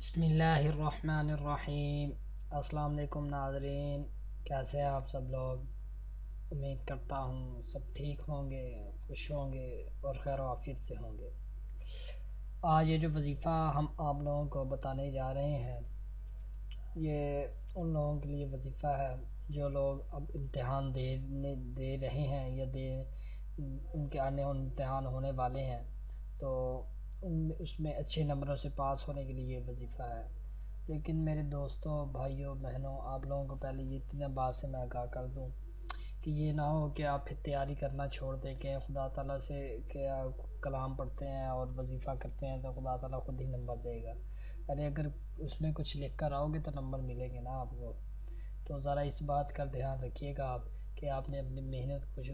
بسم اللہ الرحمن الرحیم۔ السلام علیکم ناظرین، کیسے ہیں آپ سب لوگ؟ امید کرتا ہوں سب ٹھیک ہوں گے، خوش ہوں گے اور خیر و عافیت سے ہوں گے۔ آج یہ جو وظیفہ ہم آپ لوگوں کو بتانے جا رہے ہیں، یہ ان لوگوں کے لیے وظیفہ ہے جو لوگ اب امتحان دے رہے ہیں یا ان کے آنے امتحان ہونے والے ہیں، تو اس میں اچھے نمبروں سے پاس ہونے کے لیے یہ وظیفہ ہے۔ لیکن میرے دوستوں، بھائیوں، بہنوں، آپ لوگوں کو پہلے یہ اتنا بات سے میں آگاہ کر دوں کہ یہ نہ ہو کہ آپ پھر تیاری کرنا چھوڑ دیں کہ خدا تعالیٰ سے کہ آپ کلام پڑھتے ہیں اور وظیفہ کرتے ہیں تو خدا تعالیٰ خود ہی نمبر دے گا۔ ارے اگر اس میں کچھ لکھ کر آؤ گے تو نمبر ملیں گے نا آپ کو۔ تو ذرا اس بات کا دھیان رکھیے گا آپ کہ آپ نے اپنی محنت کچھ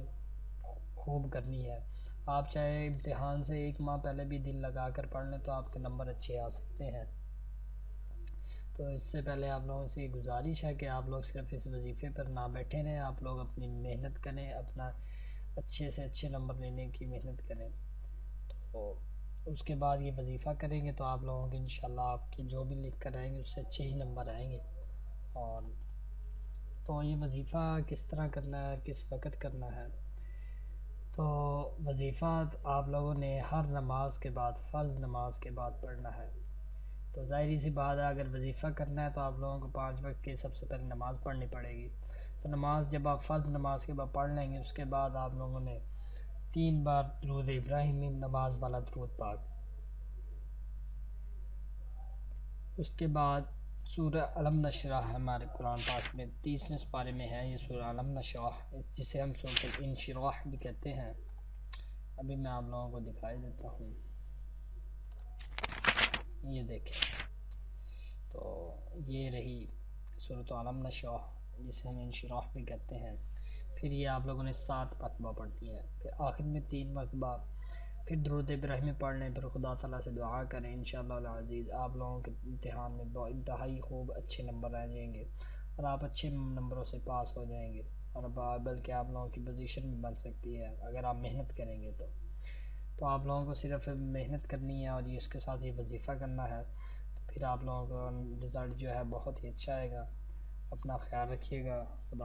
خوب کرنی ہے۔ آپ چاہے امتحان سے ایک ماہ پہلے بھی دل لگا کر پڑھ لیں تو آپ کے نمبر اچھے آ سکتے ہیں۔ تو اس سے پہلے آپ لوگوں سے یہ گزارش ہے کہ آپ لوگ صرف اس وظیفے پر نہ بیٹھے رہیں، آپ لوگ اپنی محنت کریں، اپنا اچھے سے اچھے نمبر لینے کی محنت کریں۔ تو اس کے بعد یہ وظیفہ کریں گے تو آپ لوگوں کے انشاءاللہ آپ کی جو بھی لکھ کر آئیں گے اس سے اچھے ہی نمبر آئیں گے۔ اور تو یہ وظیفہ کس طرح کرنا ہے، کس وقت کرنا ہے؟ تو وظیفہ آپ لوگوں نے ہر نماز کے بعد، فرض نماز کے بعد پڑھنا ہے۔ تو ظاہری سی بات ہے، اگر وظیفہ کرنا ہے تو آپ لوگوں کو 5 وقت کی سب سے پہلے نماز پڑھنی پڑے گی۔ تو نماز جب آپ فرض نماز کے بعد پڑھ لیں گے، اس کے بعد آپ لوگوں نے 3 بار درود ابراہیمی نماز والا درود پاک، اس کے بعد سورہ علم نشرح ہمارے قرآن پاک میں 30ویں سپارے میں ہے، یہ سورہ علم نشرح، جسے ہم سورۃ الانشراح بھی کہتے ہیں۔ ابھی میں آپ لوگوں کو دکھائی دیتا ہوں، یہ دیکھیں۔ تو یہ رہی سورۃ علم نشرح، جسے ہم انشراح بھی کہتے ہیں۔ پھر یہ آپ لوگوں نے 7 مرتبہ پڑھنی ہے، پھر آخر میں 3 مرتبہ پھر درود ابراہیمی پڑھ لیں، پھر خدا تعالیٰ سے دعا کریں، انشاءاللہ العزیز آپ لوگوں کے امتحان میں انتہائی خوب اچھے نمبر آ جائیں گے اور آپ اچھے نمبروں سے پاس ہو جائیں گے، اور بلکہ آپ لوگوں کی پوزیشن بھی بن سکتی ہے اگر آپ محنت کریں گے تو آپ لوگوں کو صرف محنت کرنی ہے اور اس کے ساتھ یہ وظیفہ کرنا ہے، تو پھر آپ لوگوں کا رزلٹ جو ہے بہت ہی اچھا آئے گا۔ اپنا خیال رکھیے گا۔ خدا